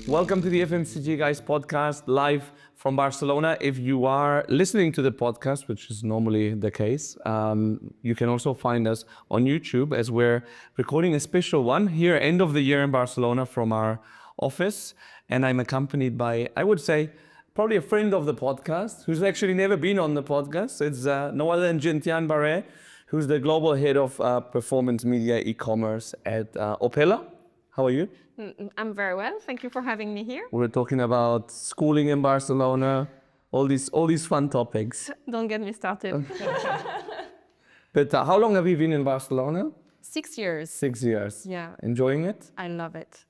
Welcome to the FMCG Guys podcast live from Barcelona. If you are listening to the podcast, which is normally the case, you can also find us on YouTube as we're recording a special one here end of the year in Barcelona from our office. And I'm accompanied by, I would say, probably a friend of the podcast who's actually never been on the podcast. It's no other than Gentiane Barret, who's the global head of performance media e-commerce at Opella. How are you? I'm very well. Thank you for having me here. We're talking about schooling in Barcelona, all these fun topics. Don't get me started. But how long have you been in Barcelona? 6 years. 6 years. Yeah. Enjoying it? I love it.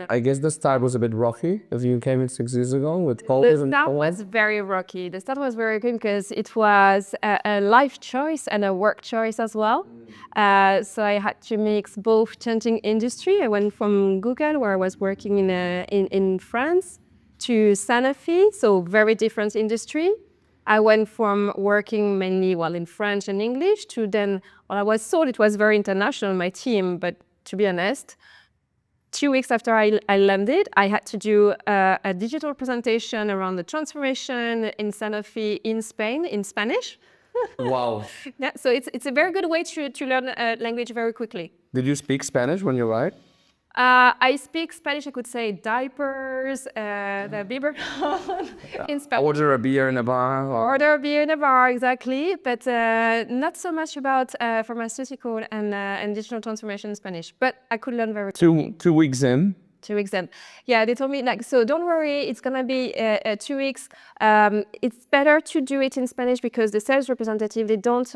I guess the start was a bit rocky as you came in 6 years ago with COVID. The start was very rocky. The start was very good because it was a life choice and a work choice as well. So I had to mix both changing industry. I went from Google, where I was working in France, to Sanofi, so very different industry. I went from working mainly in French and English to then, I was told it was very international, my team, but to be honest, 2 weeks after I landed, I had to do a digital presentation around the transformation in Sanofi in Spain, in Spanish. Wow. Yeah, so it's a very good way to learn a language very quickly. Did you speak Spanish when you arrived? I speak Spanish. I could say diapers, the biberón in Spanish. Order a beer in a bar? Order a beer in a bar, exactly. But not so much about pharmaceutical and digital transformation in Spanish. But I could learn very quickly. 2 weeks in? 2 weeks in. Yeah, they told me, so don't worry, it's going to be 2 weeks. It's better to do it in Spanish because the sales representative, they don't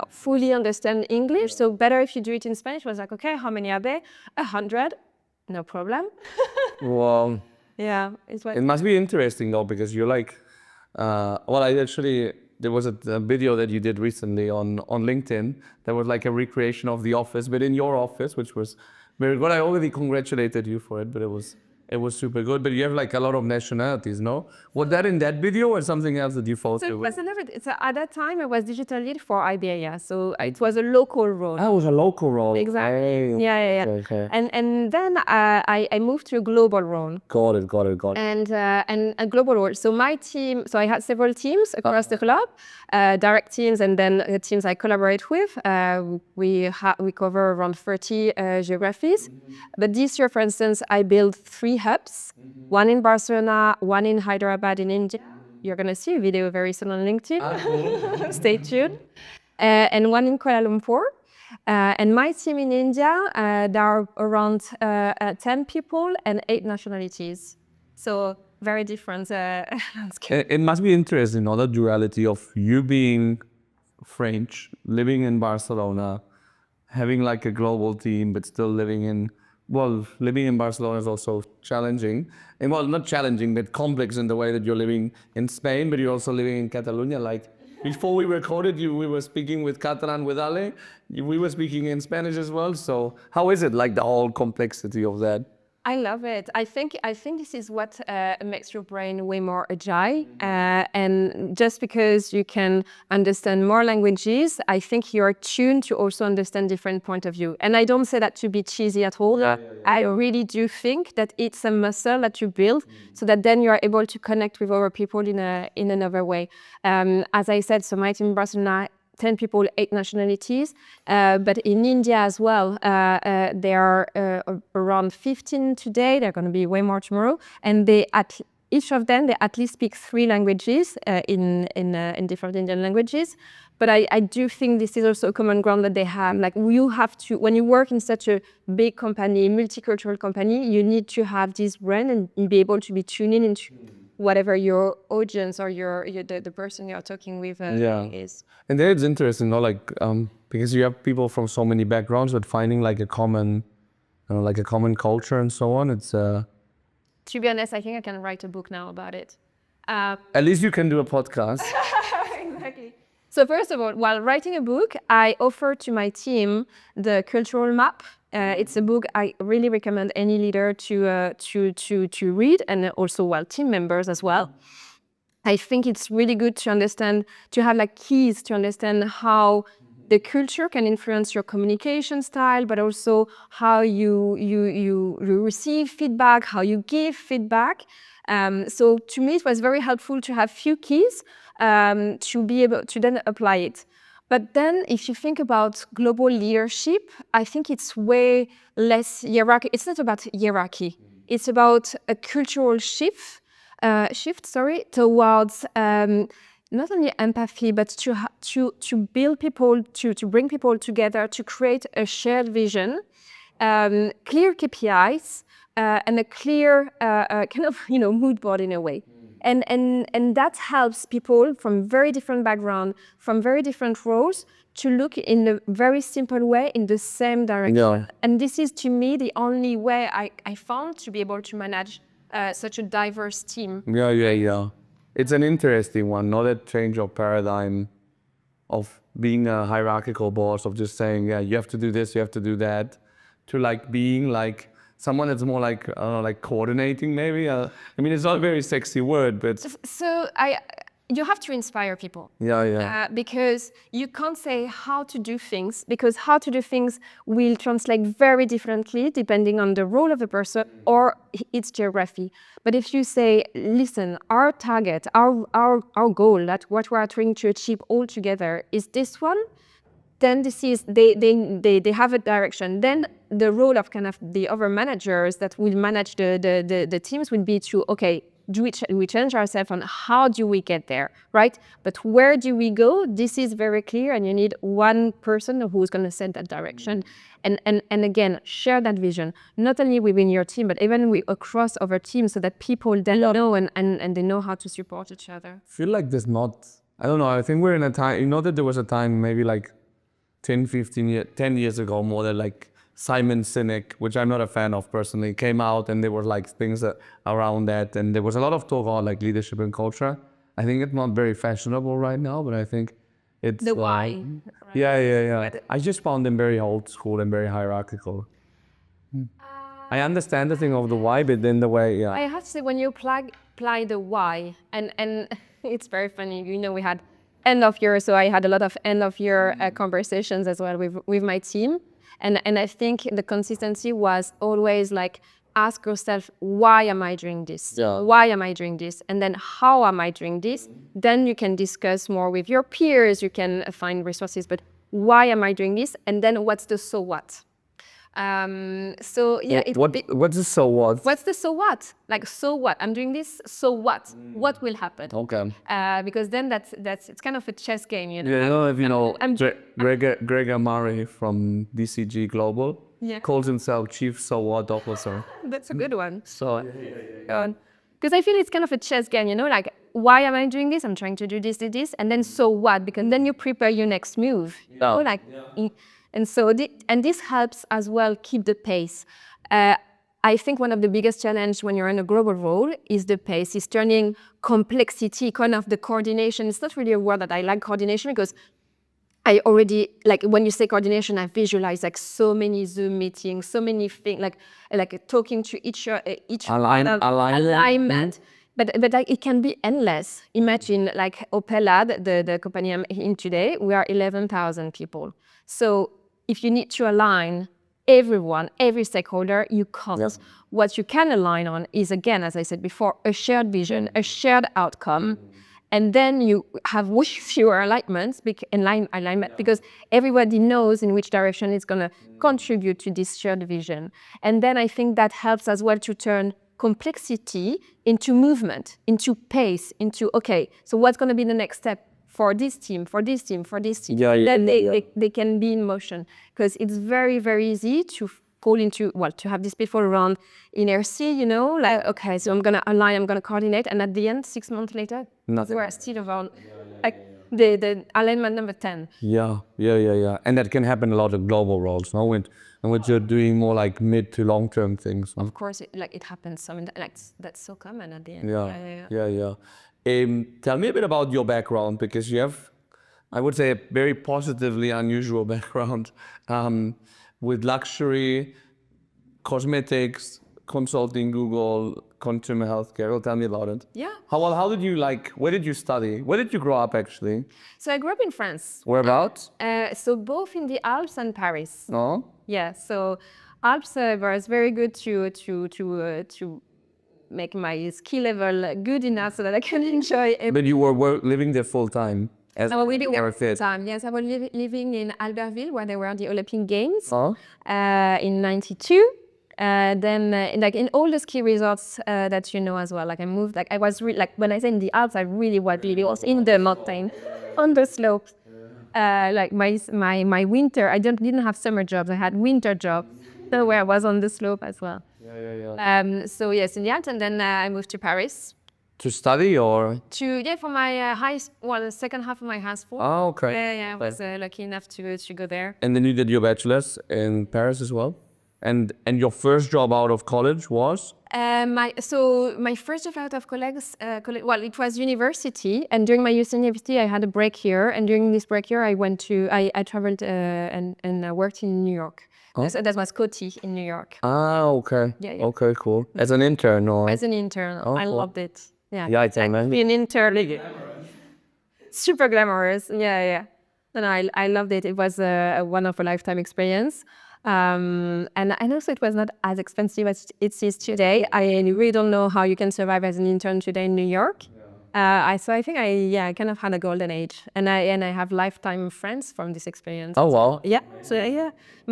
fully understand English. So better if you do it in Spanish. I was like, okay, how many are there? 100. No problem. Wow. Yeah. It must be interesting though, because you're like, there was a video that you did recently on LinkedIn that was like a recreation of the office, but in your office, which was very good. I already congratulated you for it, but it was super good. But you have like a lot of nationalities, no? Was that in that video or something else that you thought? So at that time, I was digital lead for Iberia, so it was a local role. Oh, it was a local role. Exactly. Yeah. Okay. And then I moved to a global role. Got it. And a global role. So my team, so I had several teams across the globe, direct teams, and then teams I collaborate with. We cover around 30 geographies. But this year, for instance, I built 3 hubs, one in Barcelona, one in Hyderabad in India. You're going to see a video very soon on LinkedIn. Stay tuned. And one in Kuala Lumpur. And my team in India, there are around 10 people and 8 nationalities. So very different landscape. It must be interesting, the duality of you being French, living in Barcelona, having like a global team, but still living in Barcelona is also challenging. And not challenging, but complex in the way that you're living in Spain, but you're also living in Catalonia. Like before we recorded you, we were speaking with Catalan with Ale. We were speaking in Spanish as well. So how is it, like the whole complexity of that? I love it. I think this is what makes your brain way more agile. And just because you can understand more languages, I think you're tuned to also understand different point of view. And I don't say that to be cheesy at all. Yeah. I really do think that it's a muscle that you build so that then you are able to connect with other people in another way. As I said, so my team in Barcelona, 10 people, 8 nationalities. But in India as well, there are around 15 today. There are going to be way more tomorrow. And each of them, they at least speak 3 languages in different Indian languages. But I do think this is also a common ground that they have. Like you have to, when you work in such a big company, multicultural company, you need to have this brain and be able to be tuning into whatever your audience or the person you're talking with is. And then it's interesting, because you have people from so many backgrounds, but finding like a common culture and so on. It's to be honest, I think I can write a book now about it. At least you can do a podcast. Exactly. So first of all, while writing a book, I offer to my team the cultural map. It's a book I really recommend any leader to read, and also team members as well. I think it's really good to understand, to have keys to understand how the culture can influence your communication style, but also how you receive feedback, how you give feedback. So to me, it was very helpful to have few keys to be able to then apply it. But then if you think about global leadership, I think it's way less hierarchy. It's not about hierarchy. It's about a cultural shift, towards not only empathy, but to build people, to bring people together, to create a shared vision, clear KPIs, and a clear kind of mood board in a way. And that helps people from very different background, from very different roles, to look in a very simple way in the same direction. Yeah. And this is, to me, the only way I found to be able to manage such a diverse team. Yeah. It's an interesting one, not a change of paradigm of being a hierarchical boss, of just saying, yeah, you have to do this, you have to do that, to like being like someone that's more like, I don't know, like coordinating maybe. I mean, it's not a very sexy word, but So you have to inspire people. yeah. Because you can't say how to do things, because how to do things will translate very differently depending on the role of the person or its geography. But if you say, listen, our target, our goal, that what we are trying to achieve all together is this one, then this is they have a direction. Then the role of kind of the other managers that will manage the teams would be to, okay, do we challenge ourselves on how do we get there, right? But where do we go? This is very clear, and you need one person who's going to set that direction, and again, share that vision, not only within your team, but even across other teams, so that people then know and they know how to support each other. I feel like there's not, I don't know, I think we're in a time, you know that there was a time maybe like 10 years ago more, that like Simon Sinek, which I'm not a fan of personally, came out, and there were like things around that, and there was a lot of talk about like leadership and culture. I think it's not very fashionable right now, but I think it's The why. Yeah. I just found them very old school and very hierarchical. I understand the thing of the why, but then the way, I have to say, when you apply the why, and it's very funny, we had end of year, so I had a lot of end of year conversations as well with my team. And I think the consistency was always like, ask yourself, why am I doing this? Yeah. Why am I doing this? And then how am I doing this? Then you can discuss more with your peers, you can find resources, but why am I doing this? And then what's the so what? So yeah, what's the so what? what's the so what? Like, so what? I'm doing this, so what? What will happen? Okay. Because then that's it's kind of a chess game, Yeah, I don't know if you know I'm- Gregor Murray from DCG Global. Yeah. Calls himself Chief So What Officer. That's a good one. So Because I feel it's kind of a chess game, like, why am I doing this? I'm trying to do this, and then so what? Because then you prepare your next move. And so this helps as well keep the pace. I think one of the biggest challenges when you're in a global role is the pace, is turning complexity, kind of the coordination. It's not really a word that I like, coordination, because I already, like, when you say coordination, I visualize like so many Zoom meetings, so many things, like talking to each alignment. But like, it can be endless. Imagine like Opella, the company I'm in today, we are 11,000 people. So if you need to align everyone, every stakeholder, you can't. Yes. What you can align on is, again, as I said before, a shared vision, a shared outcome. And then you have way fewer alignments, because everybody knows in which direction it's going to contribute to this shared vision. And then I think that helps as well to turn complexity into movement, into pace, into, okay, so what's going to be the next step for this team, for this team, for this team? Then they can be in motion, because it's very, very easy to fall into, to have these people around inertia, like, okay, so I'm going to align, I'm going to coordinate, and at the end, 6 months later, Nothing. we're still around, like, the alignment number 10. Yeah. And that can happen a lot in global roles, no? When you're doing more like mid to long term things. No? Of course, it happens. I mean, that's so common at the end. Yeah. Tell me a bit about your background, because you have, I would say, a very positively unusual background with luxury, cosmetics, consulting, Google, Consumer Healthcare. Well, tell me about it. Yeah. How did you where did you study? Where did you grow up actually? So I grew up in France. Whereabouts? So both in the Alps and Paris. No? Yeah. So Alps was very good to make my skill level good enough so that I can enjoy it. But you were living there full time. As I was living never there fit. time. Yes, I was living in Albertville where there were the Olympic Games Oh? in '92. Then in all the ski resorts that you know as well. Like I moved. Like I was when I say in the Alps, I really was in the mountain, on the slopes. Like my winter, I didn't have summer jobs. I had winter jobs, so where I was on the slope as well. Yeah. So yes, in the Alps, and then I moved to Paris. To study or? For my the second half of my high school. Oh, okay. Yeah, I was lucky enough to go there. And then you did your bachelor's in Paris as well? And your first job out of college was? My first job out of college, it was university, and during my university I had a break here, and during this break here I traveled and worked in New York. Oh. So that was Coty in New York. Ah, okay. Yeah. Okay, cool. As an intern or? As an intern. Oh, I cool. loved it. Yeah. Yeah, it's amazing. Being an intern. Super glamorous. Yeah. And I loved it. It was one of a lifetime experience. And also it was not as expensive as it is today. I really don't know how you can survive as an intern today in New York. I think I kind of had a golden age, and I have lifetime friends from this experience. Oh, wow. Yeah. So yeah,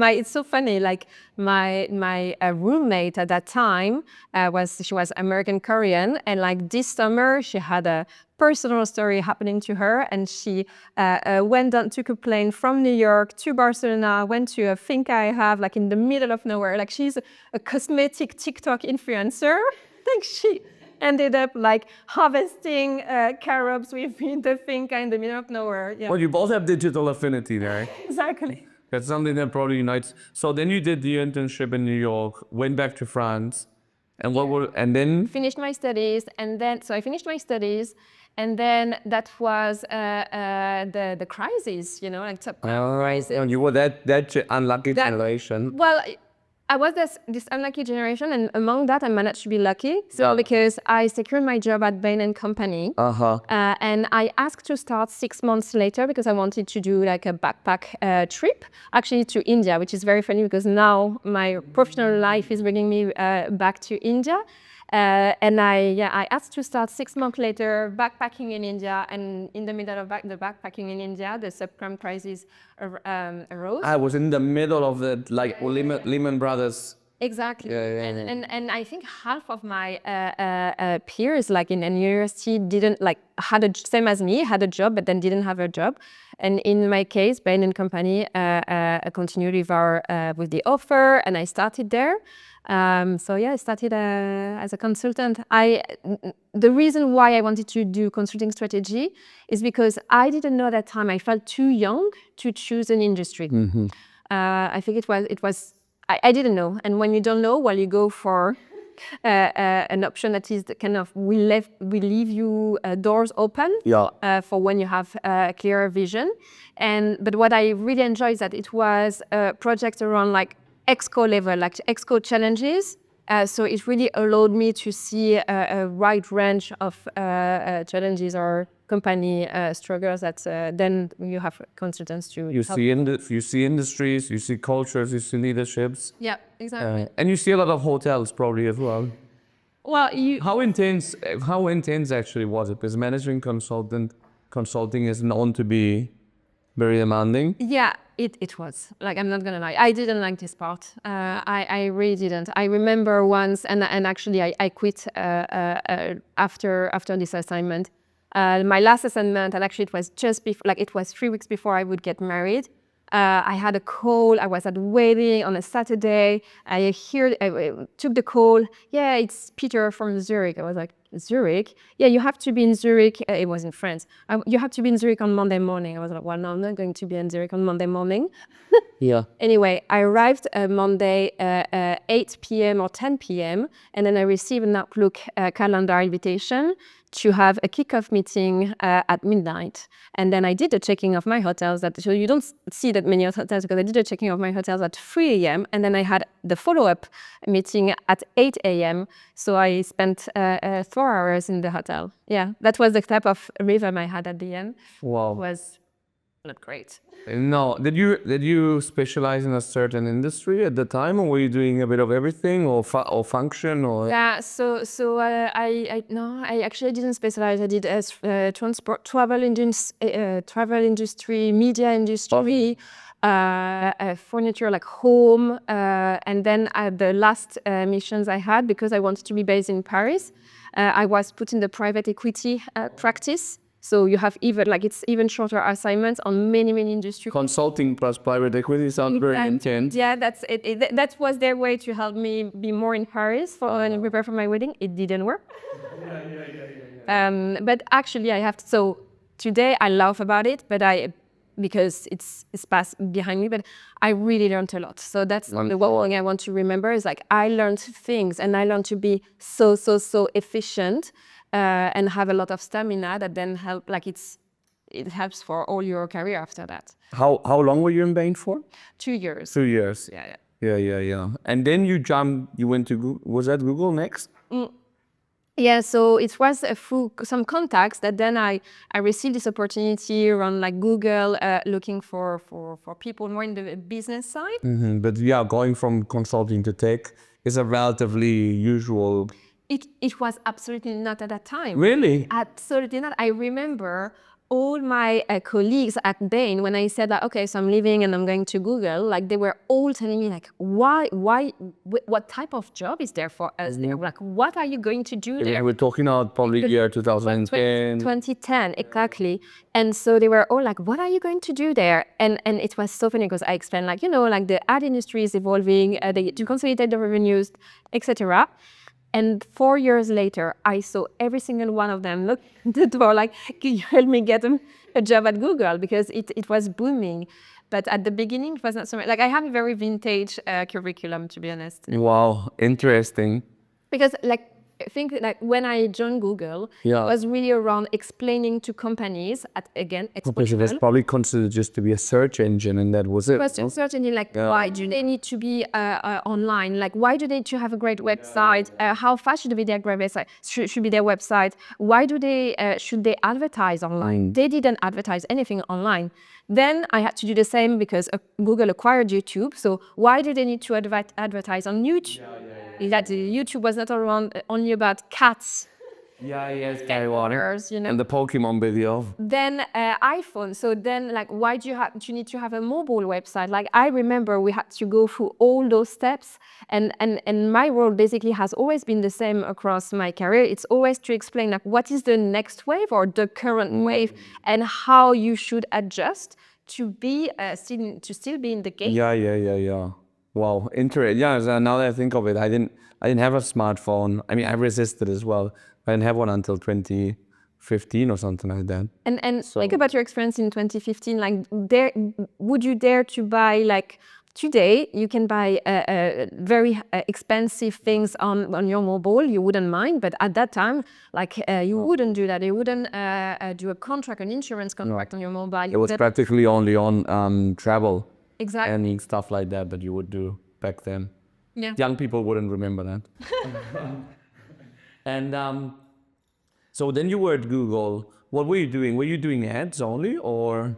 it's so funny. Like my roommate at that time she was American Korean, and like this summer she had a personal story happening to her, and she took a plane from New York to Barcelona, went to a finca I have like in the middle of nowhere. Like she's a cosmetic TikTok influencer. Like she ended up like harvesting carobs within the finca in the middle of nowhere. Yeah. Well, you both have digital affinity there. Exactly. That's something that probably unites. So then you did the internship in New York, went back to France, and then? Finished my studies, and then I finished my studies, and then that was the crisis, like All right, and you were that unlucky generation. Well, I was this unlucky generation, and among that, I managed to be lucky. So because I secured my job at Bain Company, and I asked to start 6 months later because I wanted to do like a backpack trip, actually to India, which is very funny because now my professional life is bringing me back to India. And I asked to start 6 months later backpacking in India, and in the middle of the backpacking in India, the subprime crisis arose. I was in the middle of the Lehman Brothers. Exactly. Yeah. And I think half of my peers, like in university, didn't same as me, had a job, but then didn't have a job. And in my case, Bain Company continued with the offer, and I started there. I started as a consultant. The reason why I wanted to do consulting strategy is because I didn't know at that time. I felt too young to choose an industry. Mm-hmm. I think it was. I didn't know, and when you don't know, well, you go for an option that is kind of will leave you doors open for when you have a clearer vision. But what I really enjoyed is that it was a project around like exco level, like exco challenges. So it really allowed me to see a wide range of challenges or company struggles that then you have consultants to You help. you see industries, you see cultures, you see leaderships. Yeah, exactly. And you see a lot of hotels probably as well. Well, How intense actually was it? Because management consulting is known to be very demanding. Yeah, it was. Like, I'm not gonna lie, I didn't like this part. I really didn't. I remember once, and actually I quit after this assignment. My last assignment, and actually it was just before, like it was 3 weeks before I would get married. I had a call. I was at a wedding on a Saturday. I took the call. Yeah, it's Peter from Zurich. I was like, Zurich. Yeah, you have to be in Zurich. It was in France. You have to be in Zurich on Monday morning. I was like, well, no, I'm not going to be in Zurich on Monday morning. Yeah. Anyway, I arrived Monday 8 p.m. or 10 p.m. and then I received an Outlook calendar invitation to have a kickoff meeting at midnight. And then I did the checking of my hotels. So you don't see that many hotels because I did the checking of my hotels at 3 a.m. And then I had the follow-up meeting at 8 a.m. So I spent 4 hours in the hotel. Yeah, that was the type of rhythm I had at the end. Wow. It was not great. No, did you specialize in a certain industry at the time, or were you doing a bit of everything, or function, or? Yeah, I actually didn't specialize. I did as transport, travel industry, media industry, furniture like home, and then the last missions I had, because I wanted to be based in Paris, I was put in the private equity practice. So you have it's even shorter assignments on many industries. Consulting plus private equity sounds very intense. Yeah, that's it. That was their way to help me be more in Paris and prepare for my wedding. It didn't work. But actually, so today I laugh about it, but because it's passed behind me, but I really learned a lot. So that's the one thing I want to remember is like I learned things, and I learned to be so efficient. And have a lot of stamina that then help, it helps for all your career after that. How long were you in Bain for? 2 years. 2 years. Yeah. And then you went to Google. Was that Google next? Yeah, so it was through some contacts that then I received this opportunity around like Google, looking for people more in the business side. Mm-hmm. But yeah, going from consulting to tech is a relatively usual. It was absolutely not at that time. Really? Absolutely not. I remember all my colleagues at Bain, when I said that, okay, so I'm leaving and I'm going to Google, like they were all telling me like, why, what type of job is there for us there? Like, what are you going to do there? We're talking about probably year 2010. 2010, exactly. And so they were all like, what are you going to do there? And it was so funny because I explained like, the ad industry is evolving, to consolidate the revenues, etc. And 4 years later, I saw every single one of them look at the door like, can you help me get a job at Google? Because it was booming. But at the beginning, it was not so much. Like I have a very vintage curriculum, to be honest. Wow, interesting. Because I think like when I joined Google, it was really around explaining to companies Because it was probably considered just to be a search engine, and that was it. It was a search engine, why do they need to be online? Like, why do they need to have a great website? How fast should be their great website? Should be their website? Why do they should they advertise online? They didn't advertise anything online. Then I had to do the same because Google acquired YouTube. So why do they need to advertise on YouTube? That YouTube was not around only about cats. Yes, Gary Water. You know? And the Pokemon video. Then iPhone. So then, like, why do you need to have a mobile website? Like, I remember we had to go through all those steps, and my role basically has always been the same across my career. It's always to explain like what is the next wave or the current wave, and how you should adjust to be still be in the game. Yeah. Wow, interesting. Yeah, so now that I think of it, I didn't have a smartphone. I mean, I resisted as well. I didn't have one until 2015 or something like that. And think about your experience in 2015. Like, would you dare to buy like? Today, you can buy very expensive things on your mobile. You wouldn't mind, but at that time, like you wouldn't do that. You wouldn't do a contract, an insurance contract on your mobile. It was practically only on travel. Exactly. And stuff like that you would do back then. Yeah. Young people wouldn't remember that. And so then you were at Google. What were you doing? Were you doing ads only, or?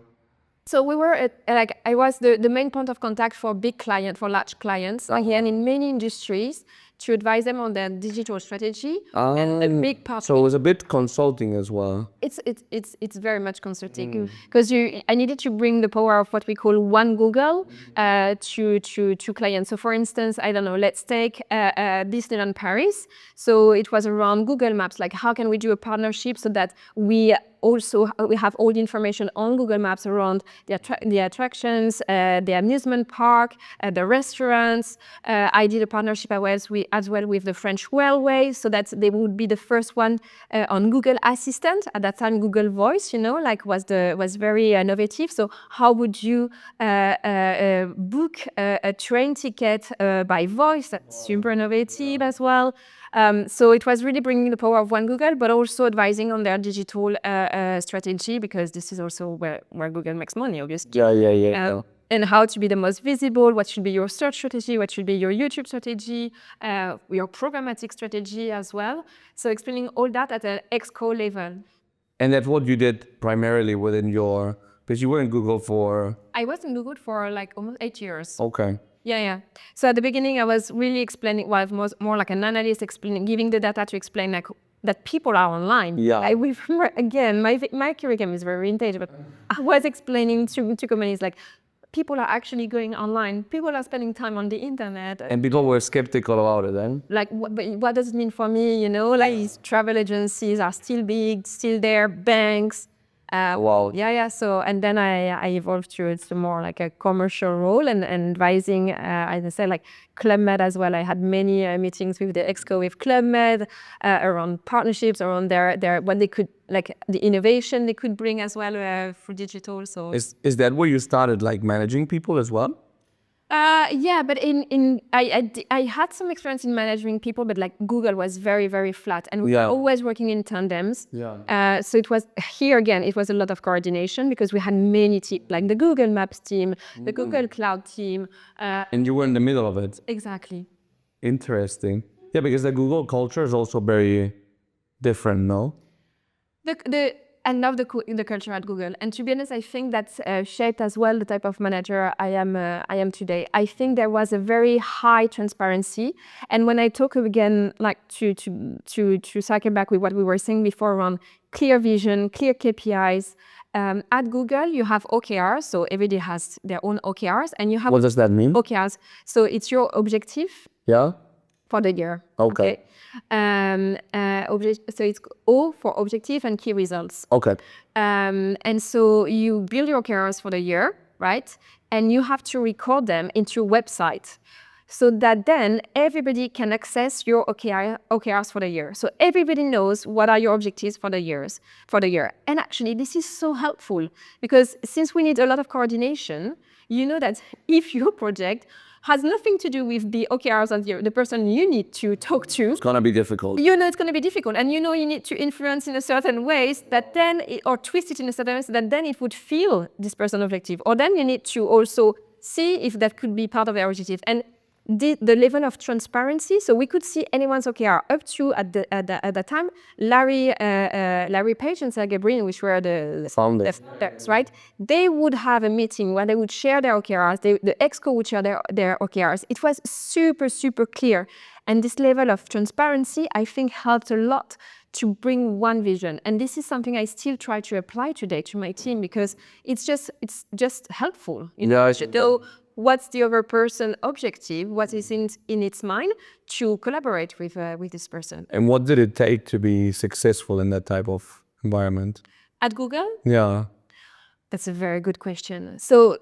So we were I was the main point of contact for large clients, and in many industries, to advise them on their digital strategy. And a big part. So it was a bit consulting as well. It's very much consulting because I needed to bring the power of what we call one Google to clients. So for instance, I don't know, let's take Disneyland Paris. So it was around Google Maps, like how can we do a partnership so that we also we have all the information on Google Maps around the attractions, the amusement park, the restaurants. I did a partnership as well with the French Railway, so that they would be the first one on Google Assistant. At that time, Google Voice, was very innovative. So how would you book a train ticket by voice? That's super innovative as well. So it was really bringing the power of one Google, but also advising on their digital strategy, because this is also where Google makes money, obviously. Yeah. And how to be the most visible, what should be your search strategy, what should be your YouTube strategy, your programmatic strategy as well. So explaining all that at an ExCo level. And that's what you did primarily within because you were in Google for... I was in Google for like almost 8 years. Okay. Yeah. So at the beginning, I was really explaining, I was more like an analyst, giving the data to explain like that people are online. Yeah. Again, my curriculum is very vintage, but I was explaining to companies like, people are actually going online. People are spending time on the internet. And people were skeptical about it then? Like, what does it mean for me? Like travel agencies are still big, still there, banks. Wow. Yeah. So, and then I evolved to it's more like a commercial role and advising, as I said, like Club Med as well. I had many meetings with the ExCo with Club Med around partnerships, around their what they could, like the innovation they could bring as well through digital. So is that where you started, like managing people as well? Yeah, but I had some experience in managing people, but like Google was very, very flat, and we were always working in tandems. Yeah. So it was here again. It was a lot of coordination because we had many teams, like the Google Maps team, the Google Cloud team. And you were in the middle of it. Exactly. Interesting. Yeah, because the Google culture is also very different, no? I love the culture at Google, and to be honest, I think that's shaped as well the type of manager I am today. I think there was a very high transparency, and when I talk again, like to cycle back with what we were saying before around clear vision, clear KPIs. At Google, you have OKRs, so everybody has their own OKRs, and you have What does that mean? OKRs. So it's your objective. Yeah. For the year. Okay. So it's O for objective and key results. Okay. And so you build your OKRs for the year, right? And you have to record them into your website, so that then everybody can access your OKRs for the year. So everybody knows what are your objectives for the year. And actually, this is so helpful because since we need a lot of coordination, you know that if your project has nothing to do with the OKRs of the person you need to talk to. It's gonna be difficult. You know it's gonna be difficult, and you know you need to influence in a certain ways that then, or twist it in a certain way so that then it would feel this person's objective. Or then you need to also see if that could be part of their objective. And the level of transparency, so we could see anyone's OKR up to at the time Larry Page and Sergey Brin, which were the founders, right? They would have a meeting where they would share their OKRs. The ExCo would share their OKRs. It was super clear, and this level of transparency, I think, helped a lot to bring one vision. And this is something I still try to apply today to my team because it's just helpful. You know, what's the other person's objective, what is in its mind, to collaborate with this person. And what did it take to be successful in that type of environment? At Google? Yeah. That's a very good question. So,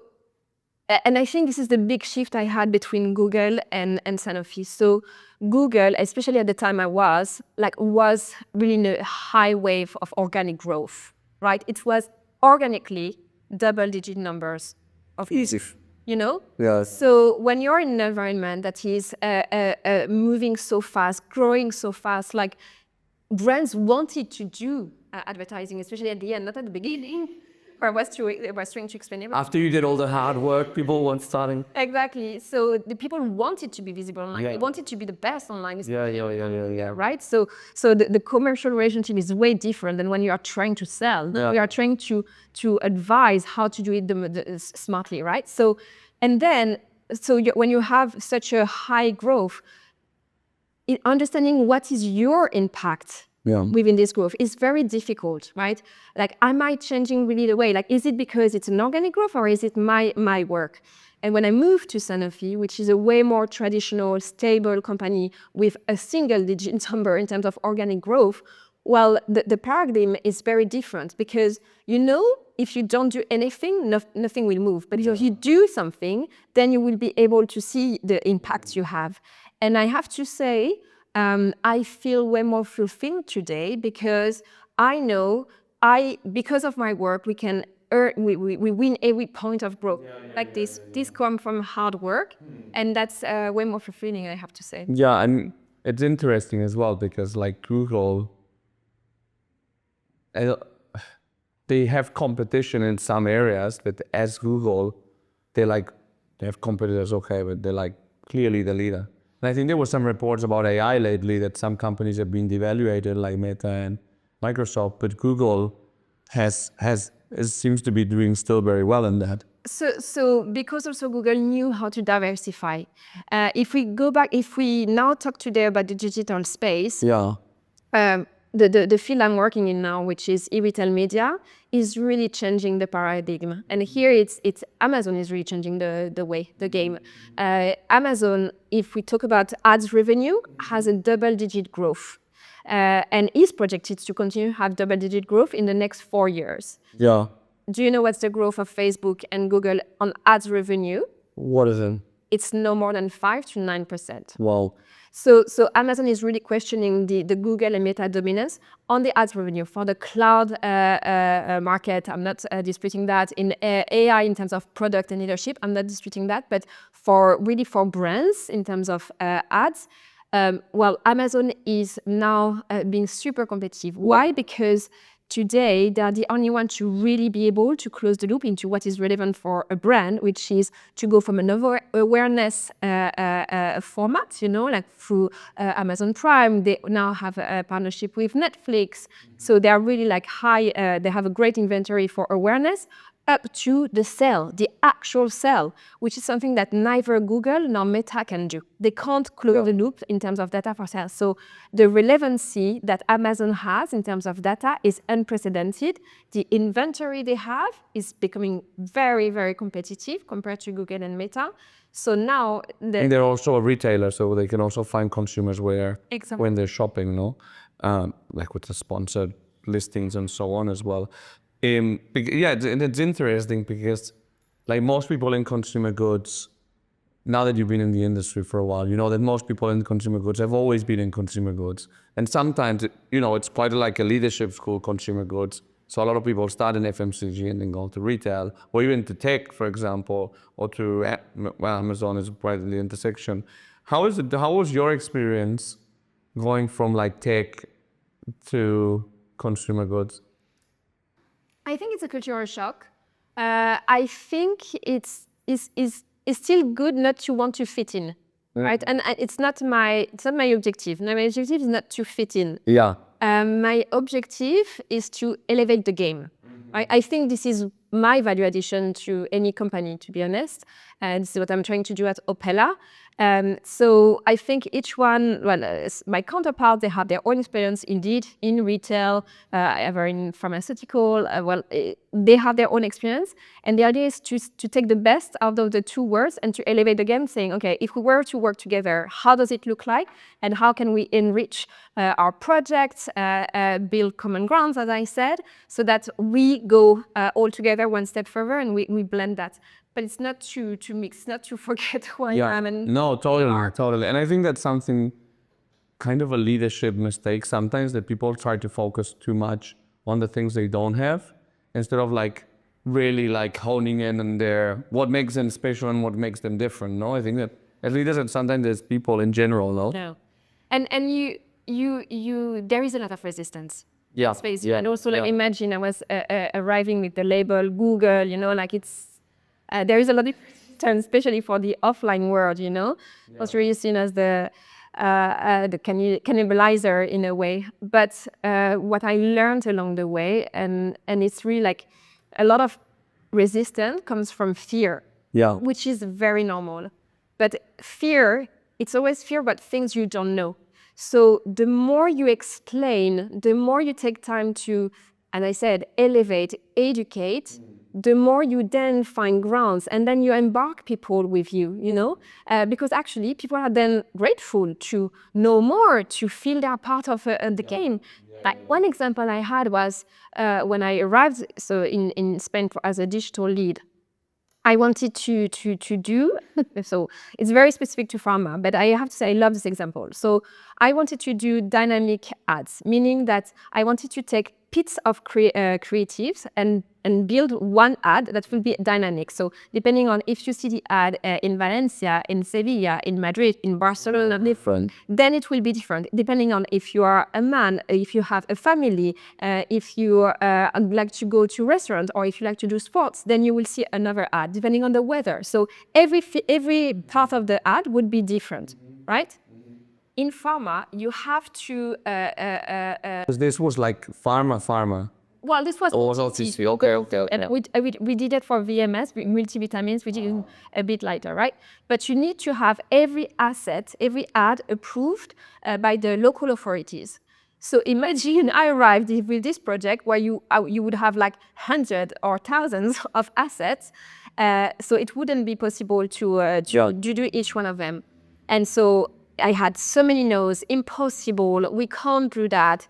and I think this is the big shift I had between Google and Sanofi. So Google, especially at the time I was really in a high wave of organic growth, right? It was organically double-digit numbers of easy. You know? Yeah. So when you're in an environment that is moving so fast, growing so fast, like brands wanted to do advertising, especially at the end, not at the beginning, where I was trying to explain everything. After you did all the hard work, people weren't starting. Exactly. So the people wanted to be visible online. Yeah. They wanted to be the best online. Yeah. Right? So the commercial relationship is way different than when you are trying to sell. Yeah. We are trying to advise how to do it smartly, right? So, and then, when you have such a high growth, in understanding what is your impact within this growth is very difficult, right? Like, am I changing really the way? Like, is it because it's an organic growth or is it my work? And when I moved to Sanofi, which is a way more traditional, stable company with a single-digit number in terms of organic growth, Well, the paradigm is very different because, if you don't do anything, nothing will move. But if you do something, then you will be able to see the impact you have. And I have to say, I feel way more fulfilled today because I know because of my work, we can earn, we win every point of growth. This comes from hard work, and that's way more fulfilling, I have to say. Yeah, and it's interesting as well because like Google, uh, they have competition in some areas, but as Google, they have competitors, okay, but they're like clearly the leader. And I think there were some reports about AI lately that some companies have been devaluated, like Meta and Microsoft, but Google seems to be doing still very well in that. So because also Google knew how to diversify. If we now talk today about the digital space, Yeah. The field I'm working in now, which is eRetail media, is really changing the paradigm. And here it's Amazon is really changing the game. Amazon, if we talk about ads revenue, has a double-digit growth. And is projected to continue to have double-digit growth in the next 4 years. Yeah. Do you know what's the growth of Facebook and Google on ads revenue? What is it? It's no more than 5 to 9%. Wow. So Amazon is really questioning the Google and Meta dominance on the ads revenue for the cloud market. I'm not disputing that. In AI, in terms of product and leadership, I'm not disputing that. But for brands, in terms of ads, Amazon is now being super competitive. Why? Because today, they are the only one to really be able to close the loop into what is relevant for a brand, which is to go from an awareness format, like through Amazon Prime. They now have a partnership with Netflix. So they are really like they have a great inventory for awareness, up to the actual sale, which is something that neither Google nor Meta can do. They can't close the loop in terms of data for sales. So the relevancy that Amazon has in terms of data is unprecedented. The inventory they have is becoming very, very competitive compared to Google and Meta. So now... And they're also a retailer, so they can also find consumers when they're shopping, like with the sponsored listings and so on as well. It's interesting because like most people in consumer goods, now that you've been in the industry for a while, you know that most people in consumer goods have always been in consumer goods. And sometimes, it's quite like a leadership school, consumer goods. So a lot of people start in FMCG and then go to retail, or even to tech, for example, or to, Amazon is right in the intersection. How was your experience going from like tech to consumer goods? I think it's a cultural shock. I think it's still good not to want to fit in, right? And it's not my objective. No, my objective is not to fit in. Yeah. My objective is to elevate the game. I think this is my value addition to any company, to be honest. And this is what I'm trying to do at Opella. So I think each one, my counterpart, they have their own experience indeed in retail, either in pharmaceutical, they have their own experience. And the idea is to take the best out of the two worlds and to elevate the game, saying, okay, if we were to work together, how does it look like? And how can we enrich our projects, build common grounds, as I said, so that we go all together one step further and we blend that. But it's not to mix, not to forget who I am. And no, totally. And I think that's something, kind of a leadership mistake sometimes, that people try to focus too much on the things they don't have, instead of like really like honing in on what makes them special and what makes them different. No, I think that as leaders and sometimes as people in general, no. And you there is a lot of resistance. Yeah. Space. Yeah. And also imagine I was arriving with the label Google, it's there is a lot of resistance, especially for the offline world, was really seen as the cannibalizer in a way. But what I learned along the way, and it's really like a lot of resistance comes from fear, which is very normal. But fear, it's always fear about things you don't know. So the more you explain, the more you take time to, as I said, elevate, educate, the more you then find grounds and then you embark people with you, because actually people are then grateful to know more, to feel they're part of the game. Like one example I had was when I arrived in Spain as a digital lead. I wanted to do, so it's very specific to pharma, but I have to say I love this example. So I wanted to do dynamic ads, meaning that I wanted to take bits of creatives and build one ad that will be dynamic. So depending on if you see the ad in Valencia, in Sevilla, in Madrid, in Barcelona, different, then it will be different. Depending on if you are a man, if you have a family, if you like to go to restaurant, or if you like to do sports, then you will see another ad, depending on the weather. So every part of the ad would be different, right? In pharma, you have to... Because this was like pharma. Well, this was OTC. Okay. And we did it for VMS, multivitamins, we did it a bit later, right? But you need to have every asset, every ad approved by the local authorities. So imagine I arrived with this project where you would have like hundreds or thousands of assets. So it wouldn't be possible to do each one of them. And so I had so many no's, impossible, we can't do that.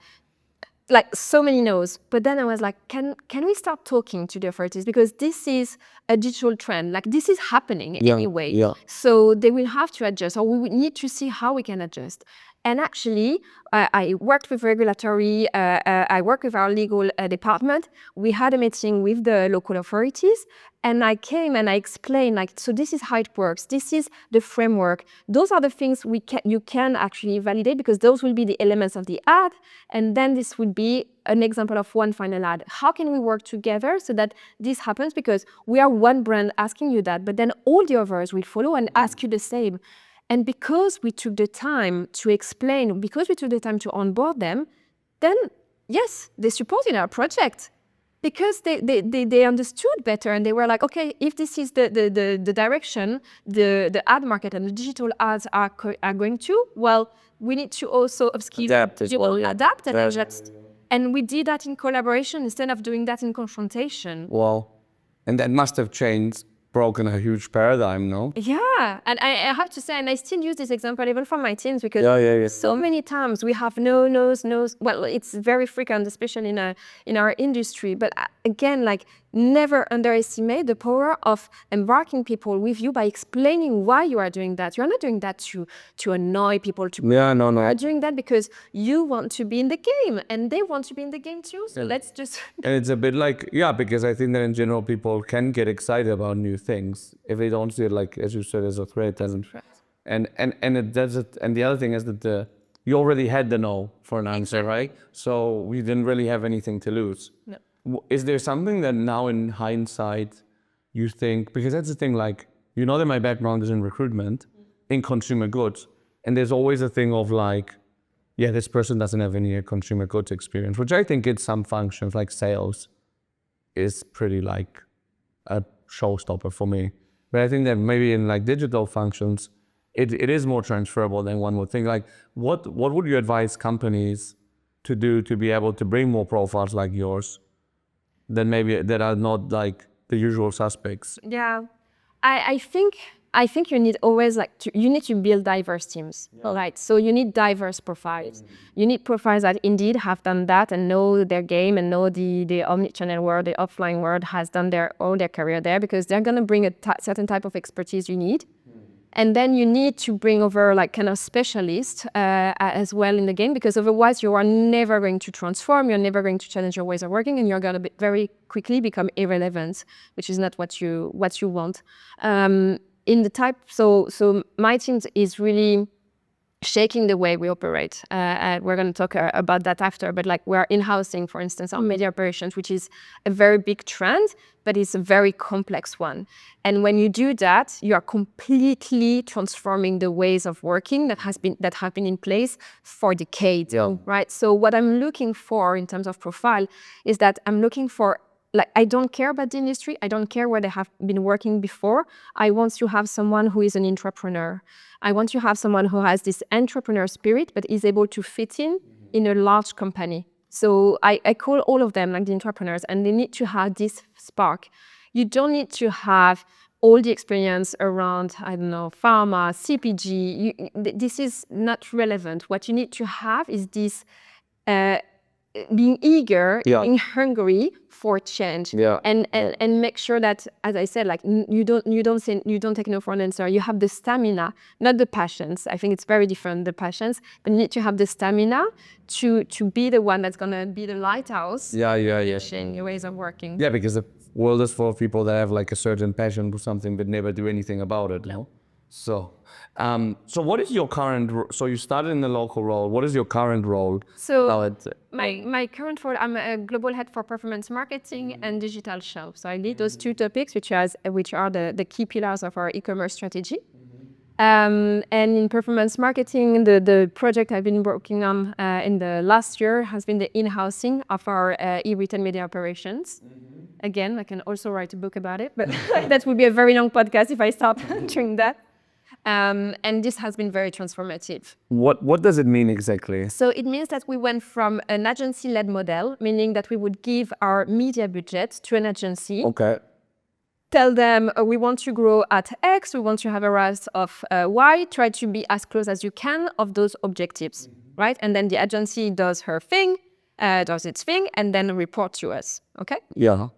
Like so many no's. But then I was like, can we start talking to the authorities? Because this is a digital trend. Like this is happening anyway. Yeah. So they will have to adjust, or we would need to see how we can adjust. And actually, I worked with regulatory, I worked with our legal department. We had a meeting with the local authorities, and I came and I explained, like, so this is how it works. This is the framework. Those are the things you can actually validate, because those will be the elements of the ad. And then this would be an example of one final ad. How can we work together so that this happens? Because we are one brand asking you that, but then all the others will follow and ask you the same. And because we took the time to explain, because we took the time to onboard them, then yes, they supported our project. Because they understood better, and they were like, okay, if this is the direction the ad market and the digital ads are going to, well, we need to also upskill, adapt and adjust. And we did that in collaboration instead of doing that in confrontation. Wow. And that must have broken a huge paradigm, no? Yeah, and I have to say, and I still use this example even for my teams, because so many times we have no's. Well, it's very frequent, especially in our industry. But again, like, never underestimate the power of embarking people with you by explaining why you are doing that. You're not doing that to annoy people. No. You're doing that because you want to be in the game, and they want to be in the game too. So let's just... And it's a bit like, because I think that in general people can get excited about new things if they don't see it, like, as you said, as a threat. And it does it. And the other thing is that you already had the no for an answer, right? So we didn't really have anything to lose. No. Is there something that now in hindsight you think, because that's the thing, like, that my background is in recruitment, in consumer goods, and there's always a thing of like, this person doesn't have any consumer goods experience, which I think in some functions like sales is pretty like a showstopper for me. But I think that maybe in like digital functions, it is more transferable than one would think. Like, what would you advise companies to do to be able to bring more profiles like yours than maybe that are not like the usual suspects? Yeah, I think you need always you need to build diverse teams, right? So you need diverse profiles. You need profiles that indeed have done that and know their game and know the omnichannel world, the offline world, has done all their career there, because they're gonna bring a certain type of expertise you need. And then you need to bring over like kind of specialists as well in the game, because otherwise you are never going to transform, you're never going to challenge your ways of working, and you're going to very quickly become irrelevant, which is not what you want. In the type, so my team is really shaking the way we operate. We're going to talk about that after, but like we're in-housing, for instance, our media operations, which is a very big trend, but it's a very complex one. And when you do that, you are completely transforming the ways of working that have been in place for decades, right? So what I'm looking for in terms of profile is that I'm looking for, like, I don't care about the industry. I don't care where they have been working before. I want to have someone who is an entrepreneur. I want to have someone who has this entrepreneur spirit, but is able to fit in a large company. So I call all of them like the entrepreneurs, and they need to have this spark. You don't need to have all the experience around, I don't know, pharma, CPG. This is not relevant. What you need to have is this being eager, being hungry for change, and make sure that, as I said, like you don't take no for an answer. You have the stamina, not the passions. I think it's very different, the passions, but you need to have the stamina to be the one that's gonna be the lighthouse. Changing your ways of working. Yeah, because the world is full of people that have like a certain passion for something but never do anything about it. No. So what is your current? So you started in the local role. What is your current role? So my current role, I'm a global head for performance marketing and digital shelf. So I lead those two topics, which are the key pillars of our e-commerce strategy. And in performance marketing, the project I've been working on in the last year has been the in-housing of our eRetail media operations. Again, I can also write a book about it, but that would be a very long podcast if I start doing that. And this has been very transformative. What does it mean exactly? So it means that we went from an agency-led model, meaning that we would give our media budget to an agency. Okay. Tell them we want to grow at X, we want to have a ROAS of Y, try to be as close as you can of those objectives, right? And then the agency does her thing, does its thing, and then report to us, okay? Yeah.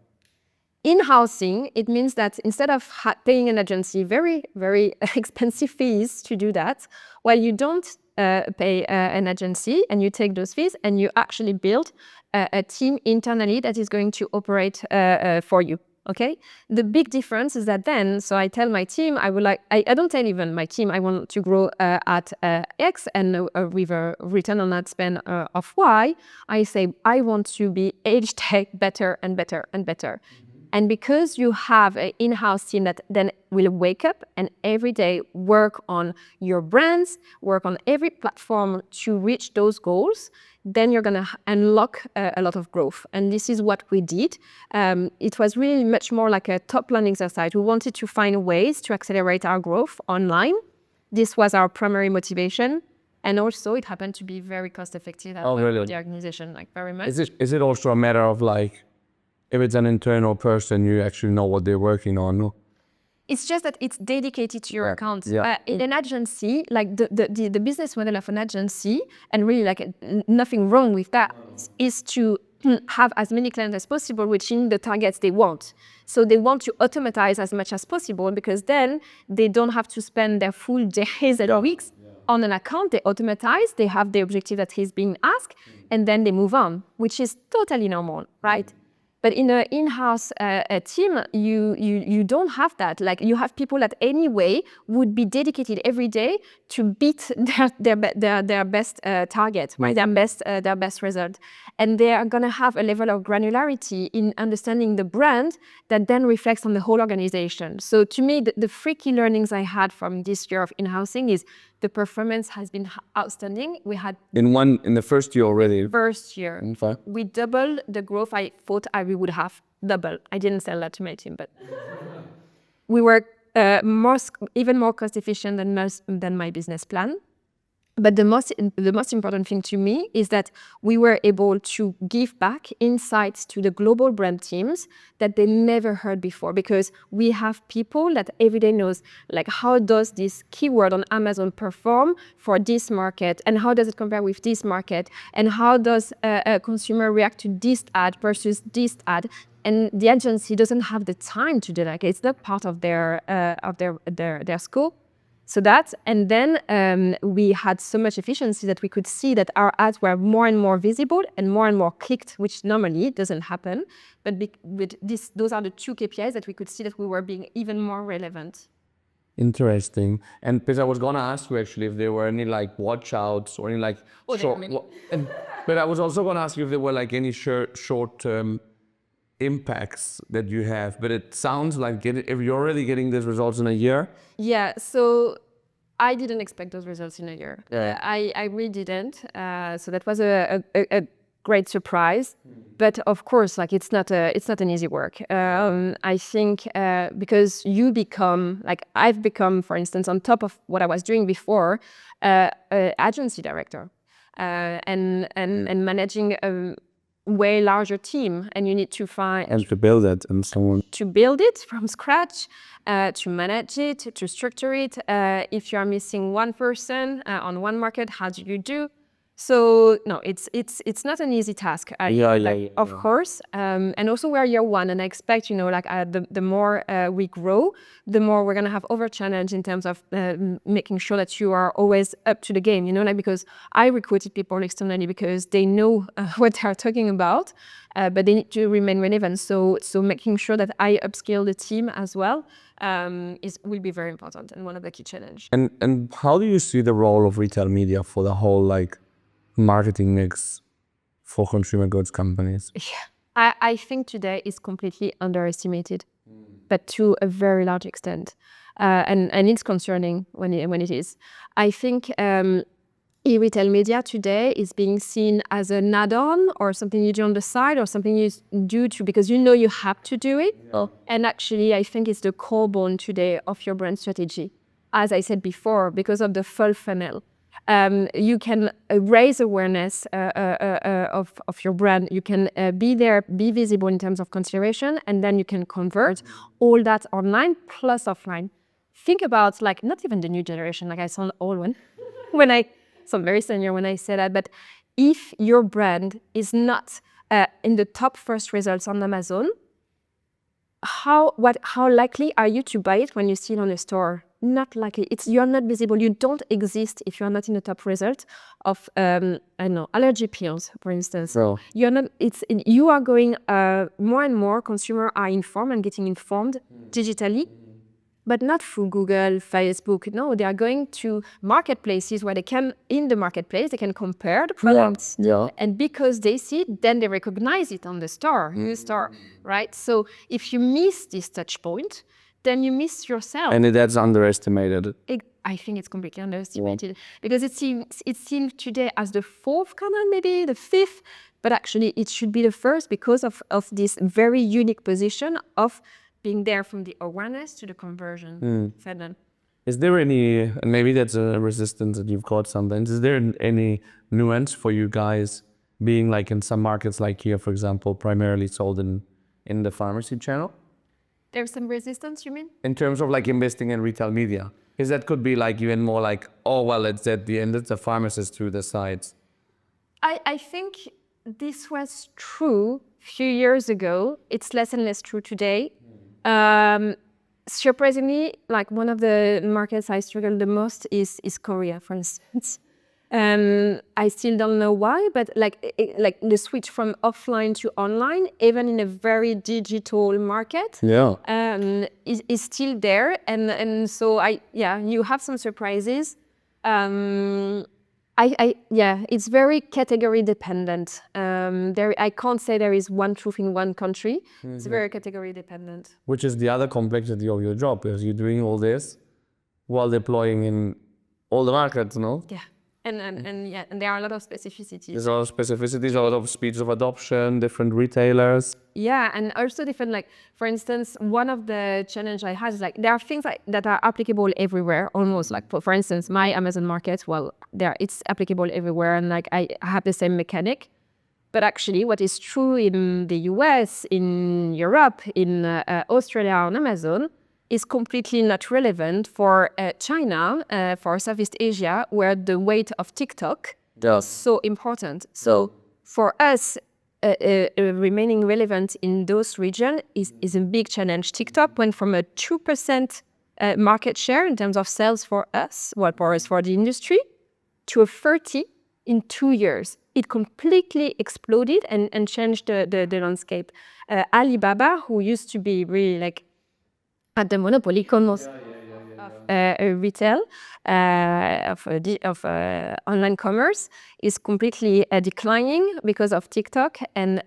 In-housing, it means that instead of paying an agency very, very expensive fees to do that, well, you don't pay an agency and you take those fees and you actually build a team internally that is going to operate for you. Okay. The big difference is that then, so I tell my team, I don't tell even my team, I want to grow at X and with a return on ad spend of Y. I say, I want to be age tech better and better and better. And because you have an in-house team that then will wake up and every day work on your brands, work on every platform to reach those goals, then you're going to unlock a lot of growth. And this is what we did. It was really much more like a top-line exercise. We wanted to find ways to accelerate our growth online. This was our primary motivation. And also it happened to be very cost-effective at the organization, like very much. Is it also a matter of like, if it's an internal person, you actually know what they're working on? No? It's just that it's dedicated to your account. In an agency, like the business model of an agency, and really like nothing wrong with that, is to have as many clients as possible reaching the targets they want. So they want to automatize as much as possible because then they don't have to spend their full days and weeks on an account. They automatize, they have the objective that is being asked, and then they move on, which is totally normal, right? But in an in-house team, you don't have that. Like you have people that anyway would be dedicated every day to beat their best target, right? Their best result, and they are gonna have a level of granularity in understanding the brand that then reflects on the whole organization. So to me, the three key learnings I had from this year of in-housing is the performance has been outstanding. We had in the first year already. First year, we doubled the growth I thought we would have. Double. I didn't sell that to my team, but we were even more cost efficient than my business plan. But the most important thing to me is that we were able to give back insights to the global brand teams that they never heard before, because we have people that every day knows, like, how does this keyword on Amazon perform for this market, and how does it compare with this market, and how does a consumer react to this ad versus this ad. And the agency doesn't have the time to do that. It's not part of their scope. So that, and then we had so much efficiency that we could see that our ads were more and more visible and more clicked, which normally doesn't happen. But those are the two KPIs that we could see that we were being even more relevant. Interesting. And because I was gonna ask you actually if there were any like watch outs or any like but I was also gonna ask you if there were like any short-term impacts that you have, but it sounds like if you're already getting these results in a year. Yeah, so I didn't expect those results in a year. Yeah. I really didn't. So that was a great surprise. But of course, like it's not an easy work. I think because you become, like I've become, for instance, on top of what I was doing before, agency director, and managing way larger team, and you need to find And to build it and so on. to build it from scratch, to manage it, to structure it. If you are missing one person on one market, how do you do? So no, it's not an easy task. Of course, and also we're year one, and I expect the more we grow, the more we're gonna have over challenge in terms of making sure that you are always up to the game. Because I recruited people externally because they know what they're talking about, but they need to remain relevant. So making sure that I upskill the team as well will be very important and one of the key challenge. And how do you see the role of retail media for the whole marketing mix for consumer goods companies? Yeah, I think today is completely underestimated, but to a very large extent, and it's concerning when it is. I think e-retail media today is being seen as an add-on or something you do on the side or something you do because you have to do it. Yeah. And actually, I think it's the core bone today of your brand strategy. As I said before, because of the full funnel. You can raise awareness of your brand. You can be there, be visible in terms of consideration, and then you can convert all that online plus offline. Think about not even the new generation, I sound old when I sound very senior when I say that, but if your brand is not in the top first results on Amazon, how likely are you to buy it when you see it on a store? Not likely. You're not visible. You don't exist if you're not in the top result of allergy pills, for instance. No. You're not. You are going more and more. Consumers are informed and getting informed digitally, but not through Google, Facebook. No, they are going to marketplaces where in the marketplace, they can compare the products. Yeah. And because they see it, then they recognize it on the store, new store, right? So if you miss this touch point, then you miss yourself. And that's underestimated. I think it's completely underestimated because it seems today as the fourth canal, maybe the fifth, but actually it should be the first because of this very unique position of being there from the awareness to the conversion. Is there any, and maybe that's a resistance that you've got sometimes, is there any nuance for you guys being in some markets like here, for example, primarily sold in the pharmacy channel? There's some resistance, you mean? In terms of investing in retail media? Because that could be even more it's at the end, it's the pharmacist to the sides. I think this was true a few years ago. It's less and less true today. Surprisingly, one of the markets I struggle the most is Korea, for instance. I still don't know why, but the switch from offline to online, even in a very digital market, is still there, and so you have some surprises. It's very category dependent. I can't say there is one truth in one country. It's very category dependent. Which is the other complexity of your job, because you're doing all this while deploying in all the markets, no? Yeah. And there are a lot of specificities. There's a lot of specificities, a lot of speeds of adoption, different retailers. Yeah, and also different, for instance, one of the challenge I had is there are things that are applicable everywhere, almost. For instance, my Amazon market, it's applicable everywhere, and I have the same mechanic. But actually, what is true in the US, in Europe, in Australia on Amazon, is completely not relevant for China, for Southeast Asia, where the weight of TikTok is so important. So for us, remaining relevant in those regions is a big challenge. TikTok went from a 2% market share in terms of sales for us, for the industry, to a 30% in 2 years. It completely exploded and changed the landscape. Alibaba, who used to be really at the monopoly of retail, of online commerce, is completely declining because of TikTok and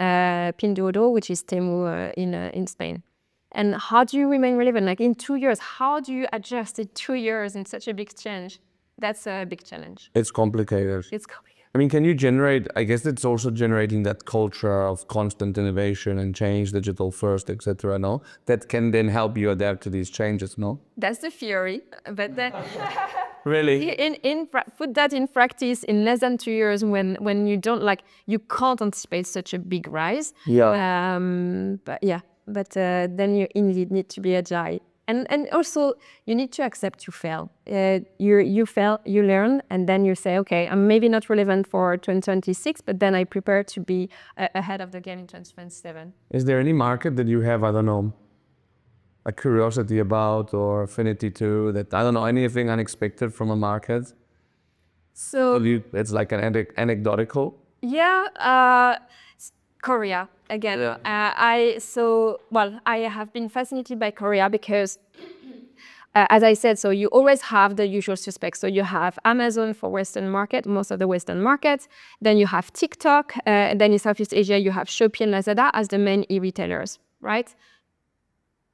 Pinduoduo, which is Temu in Spain. And how do you remain relevant? In 2 years, how do you adjust in 2 years in such a big change? That's a big challenge. It's complicated. It's complicated. I mean, can you generate, I guess it's also generating that culture of constant innovation and change, digital first, etc., no? That can then help you adapt to these changes, no? That's the theory, but then Really? Put that in practice in less than 2 years when you don't you can't anticipate such a big rise. Yeah. Then you indeed need to be agile. And also you need to accept you fail. You fail, you learn, and then you say, okay, I'm maybe not relevant for 2026, but then I prepare to be ahead of the game in 2027. Is there any market that you have, I don't know, a curiosity about or affinity to, that, I don't know, anything unexpected from a market? So It's like an anecdotal. yeah, Korea again. Yeah. I have been fascinated by Korea because, as I said, so you always have the usual suspects. So you have Amazon for Western market, most of the Western markets. Then you have TikTok. And then in Southeast Asia, you have Shopee and Lazada as the main e-retailers, right?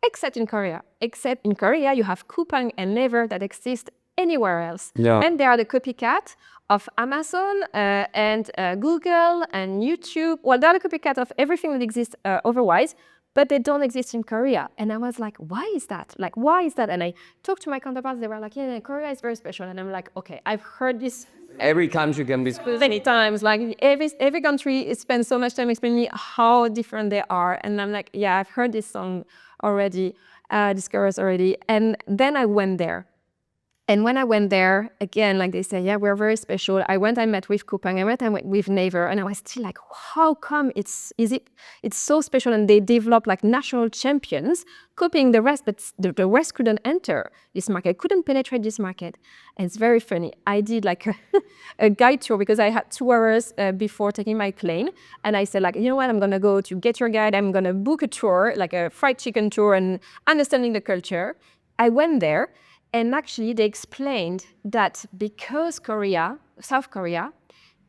Except in Korea. Except in Korea, you have Coupang and Naver that exist anywhere else. Yeah. And they are the copycat of Amazon and Google and YouTube. Well, they're the copycat of everything that exists otherwise, but they don't exist in Korea. And I was like, why is that? Why is that? And I talked to my counterparts. They were like, yeah, Korea is very special. And I'm like, okay, I've heard this Every country can be many times. Every country spends so much time explaining me how different they are. And I'm like, yeah, I've heard this song already, this chorus already. And then I went there. And when I went there, again, they say, yeah, we're very special. I met with Coupang, I went with Naver, and I was still like, how come it's so special? And they developed national champions, copying the rest, but the rest couldn't enter this market, couldn't penetrate this market. And it's very funny. I did a guide tour because I had 2 hours before taking my plane. And I said, you know what, I'm going to go to Get Your Guide. I'm going to book a tour, a fried chicken tour and understanding the culture. I went there. And actually, they explained that because South Korea,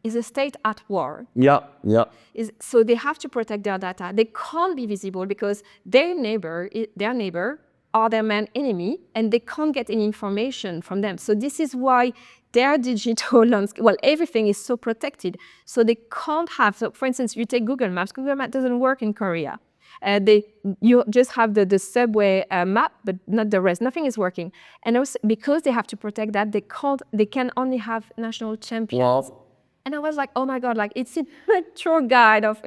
is a state at war. Yeah. So they have to protect their data. They can't be visible because their neighbor are their main enemy, and they can't get any information from them. So this is why their digital landscape, everything is so protected. So they can't have. So for instance, you take Google Maps. Google Maps doesn't work in Korea. You just have the subway map, but not the rest. Nothing is working. And also because they have to protect that, they can only have national champions. Wow. And I was like, oh my God, it's with a tour guide of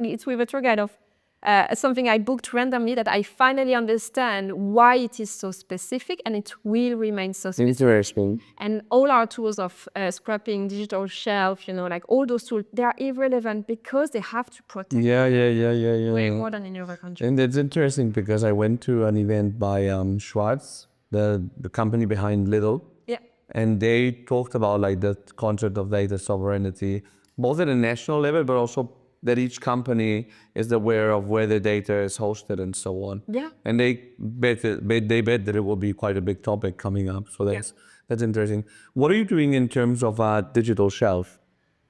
something I booked randomly that I finally understand why it is so specific, and it will remain so specific. Interesting. And all our tools of scrapping, digital shelf, all those tools, they are irrelevant because they have to protect way more than in other countries. And it's interesting because I went to an event by Schwarz, the company behind Lidl. Yeah. And they talked about the concept of data sovereignty, both at a national level, but also that each company is aware of where the data is hosted and so on. Yeah. And they bet that it will be quite a big topic coming up. So that's interesting. What are you doing in terms of digital shelf?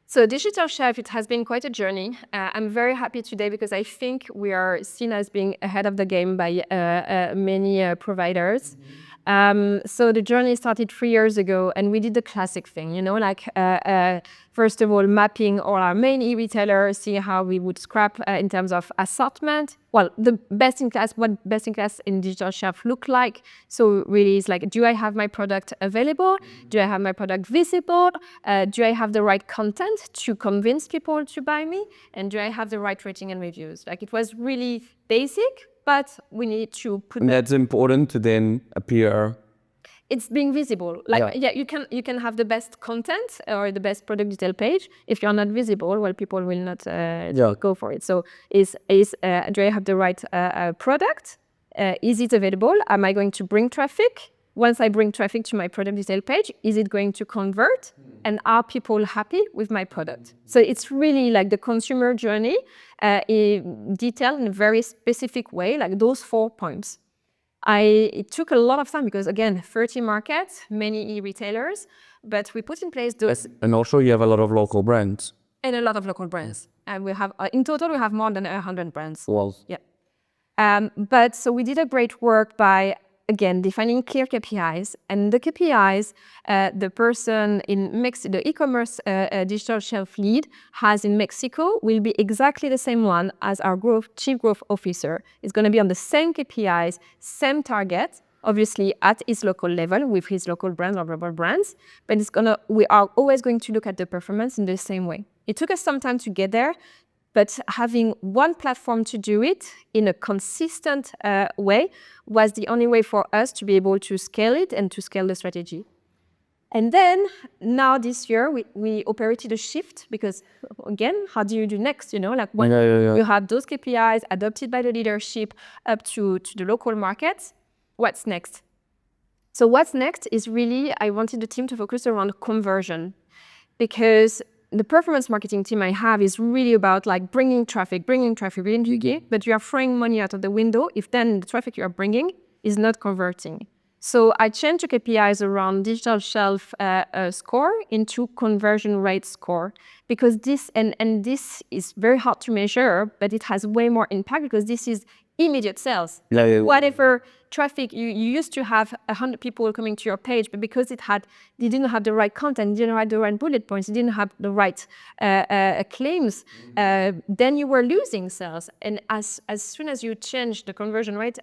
So digital shelf, it has been quite a journey. I'm very happy today because I think we are seen as being ahead of the game by many providers. So the journey started 3 years ago, and we did the classic thing, first of all, mapping all our main e-retailers, see how we would scrap in terms of assortment. Well, the best in class, what best in class in digital shelf look like. So really it's do I have my product available? Do I have my product visible? Do I have the right content to convince people to buy me? And do I have the right rating and reviews? It was really basic, but we need to put That's important to then appear. It's being visible. You can have the best content or the best product detail page. If you're not visible, people will not go for it. So do I have the right product? Is it available? Am I going to bring traffic? Once I bring traffic to my product detail page, is it going to convert? And are people happy with my product? So it's really the consumer journey detailed in a very specific way, those 4 points. It took a lot of time because, again, 30 markets, many e-retailers, but we put in place those. And also you have a lot of local brands. And a lot of local brands. And we have, in total, we have more than 100 brands. Wow. Yeah. But so we did a great work by, again, defining clear KPIs. And the KPIs, the person in the e-commerce digital shelf lead has in Mexico will be exactly the same one as our chief growth officer. It's going to be on the same KPIs, same target, obviously at his local level with his local brands or global brands, but we are always going to look at the performance in the same way. It took us some time to get there, but having one platform to do it in a consistent way was the only way for us to be able to scale it and to scale the strategy. And then now this year we operated a shift because again, how do you do next? Like when you have those KPIs adopted by the leadership up to the local markets, what's next? So what's next is really, I wanted the team to focus around conversion, because the performance marketing team I have is really about like bringing traffic, but you are throwing money out of the window if then the traffic you are bringing is not converting. So I changed the KPIs around digital shelf score into conversion rate score, because this and this is very hard to measure, but it has way more impact because this is immediate sales. Whatever traffic you used to have 100 people coming to your page, but because they didn't have the right content, didn't have the right bullet points, didn't have the right claims, then you were losing sales. And as soon as you change the conversion rate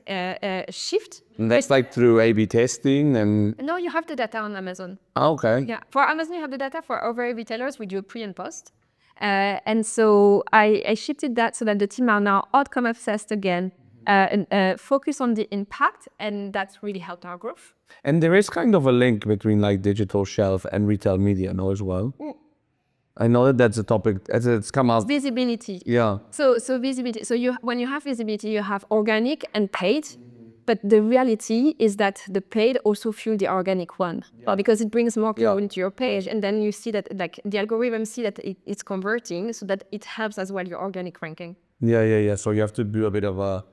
shift, and that's like through A/B testing and. No, you have the data on Amazon. Okay. Yeah, for Amazon you have the data. For other retailers we do a pre and post. And so I shifted that so that the team are now outcome obsessed again, and focus on the impact, and that's really helped our growth. And there is kind of a link between like digital shelf and retail media, no, as well. I know that's a topic as it's come out. Visibility. Yeah. So visibility. So when you have visibility, you have organic and paid. But the reality is that the paid also fuel the organic one, well, because it brings more people into your page, and then you see that like the algorithm see that it's converting, so that it helps as well your organic ranking. Yeah. So you have to do a bit of a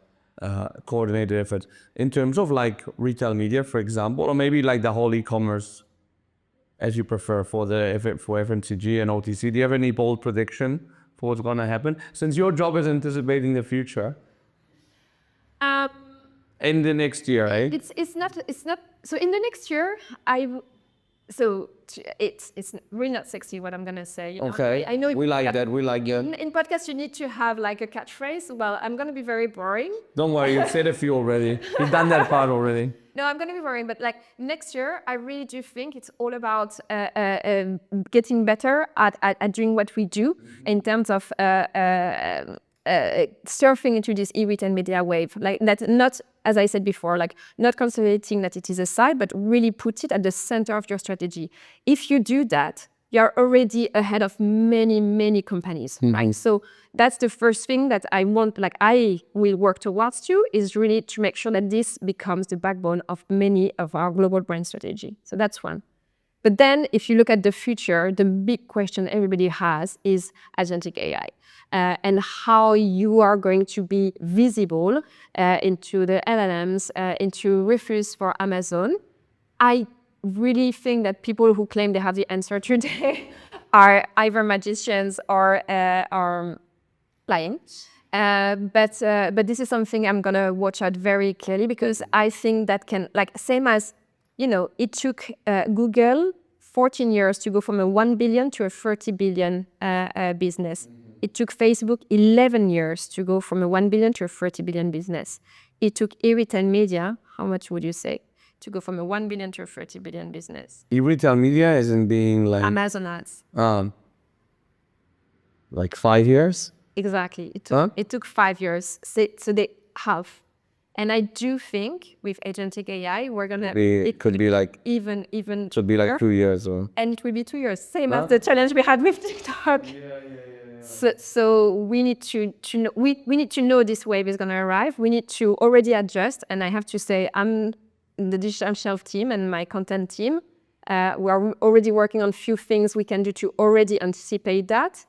coordinated effort in terms of like retail media, for example, or maybe like the whole e-commerce, as you prefer, for FMCG and OTC. Do you have any bold prediction for what's going to happen, since your job is anticipating the future? In the next year, eh? It's not. So in the next year, it's really not sexy what I'm gonna say. Okay. I know. We like that. We like it. In podcasts, you need to have like a catchphrase. Well, I'm gonna be very boring. Don't worry, you've said a few already. You've done that part already. No, I'm gonna be boring. But like next year, I really do think it's all about getting better at doing what we do in terms of surfing into this eRetail media wave. Like that's not, as I said before, like not considering that it is a side, but really put it at the center of your strategy. If you do that, you're already ahead of many, many companies, right? So that's the first thing that I will work towards to, is really to make sure that this becomes the backbone of many of our global brand strategy. So that's one. But then if you look at the future, the big question everybody has is agentic AI. And how you are going to be visible into the LLMs, into reviews for Amazon. I really think that people who claim they have the answer today are either magicians or lying. But this is something I'm gonna watch out very clearly, because I think that can, like, same as, it took Google 14 years to go from a 1 billion to a 30 billion business. It took Facebook 11 years to go from a 1 billion to a 30 billion business. It took eRetail media, how much would you say, to go from a 1 billion to a 30 billion business? eRetail media isn't being like... Amazon ads. Like 5 years? Exactly. It took 5 years. So they have. And I do think with agentic AI, we're gonna... It could be like... Even... It should be like 2 years or... And it will be 2 years. Same as the challenge we had with TikTok. So we need to know, we need to know this wave is going to arrive. We need to already adjust. And I have to say, I'm in the digital shelf team and my content team. We are already working on a few things we can do to already anticipate that.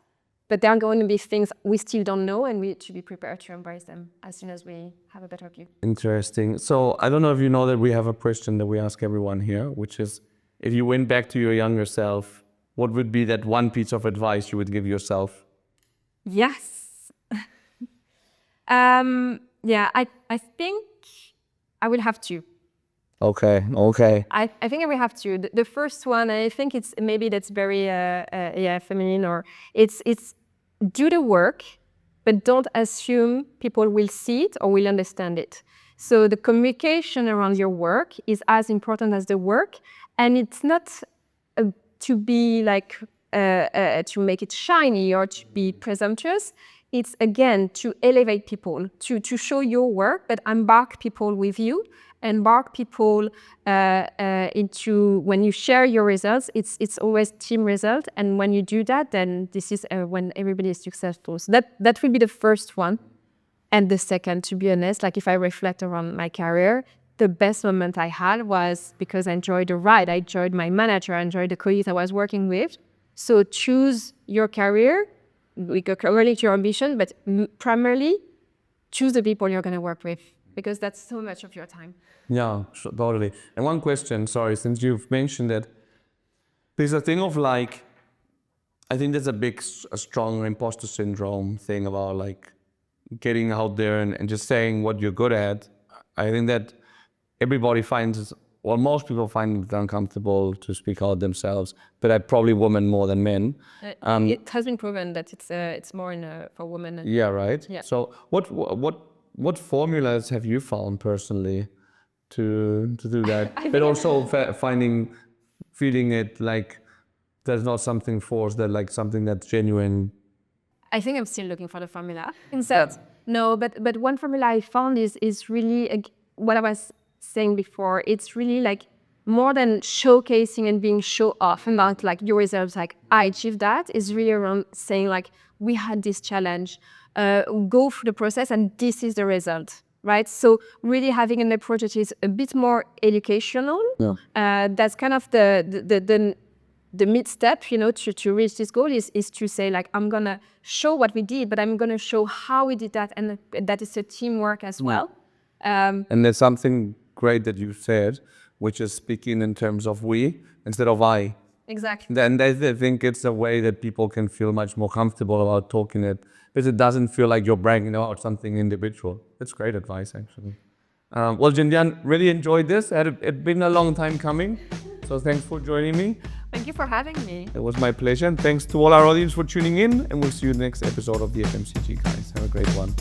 But there are going to be things we still don't know, and we need to be prepared to embrace them as soon as we have a better view. Interesting. So I don't know if you know that we have a question that we ask everyone here, which is, if you went back to your younger self, what would be that one piece of advice you would give yourself? Yes. I think I will have two. Okay. I think I will have two. The first one, I think it's maybe that's very feminine, or it's do the work, but don't assume people will see it or will understand it. So the communication around your work is as important as the work, and it's not to be like to make it shiny or to be presumptuous. It's again to elevate people, to show your work, but embark people with you, embark people into when you share your results. It's always team result, and when you do that, then this is when everybody is successful. So that will be the first one, and the second, to be honest, like if I reflect around my career, the best moment I had was because I enjoyed the ride, I enjoyed my manager, I enjoyed the colleagues I was working with. So choose your career according to your ambition, but primarily choose the people you're going to work with, because that's so much of your time. Yeah, totally. And one question, sorry, since you've mentioned it, there's a thing of like, I think there's a strong imposter syndrome thing about like getting out there and just saying what you're good at. I think that everybody finds, well, most people find it uncomfortable to speak out themselves, but probably women more than men. It has been proven that it's more for women. Yeah, right. Yeah. So what formulas have you found personally to do that? But also feeling it like there's not something forced, that like something that's genuine. I think I'm still looking for the formula. No, but one formula I found is really what I was saying before. It's really like more than showcasing and being show off about like your results, like I achieved that, is really around saying like we had this challenge, go through the process and this is the result, right? So really having an approach that is a bit more educational. Yeah. That's kind of the mid step, you know, to reach this goal is to say like I'm gonna show what we did, but I'm gonna show how we did that, and that is a teamwork as well. And there's something great that you said, which is speaking in terms of we instead of I. Exactly. And I think it's a way that people can feel much more comfortable about talking it, because it doesn't feel like you're bragging about something individual. That's great advice, actually. Well, Gentiane, really enjoyed this. It's been a long time coming, so thanks for joining me. Thank you for having me. It was my pleasure. And thanks to all our audience for tuning in, and we'll see you in the next episode of the FMCG, guys. Have a great one.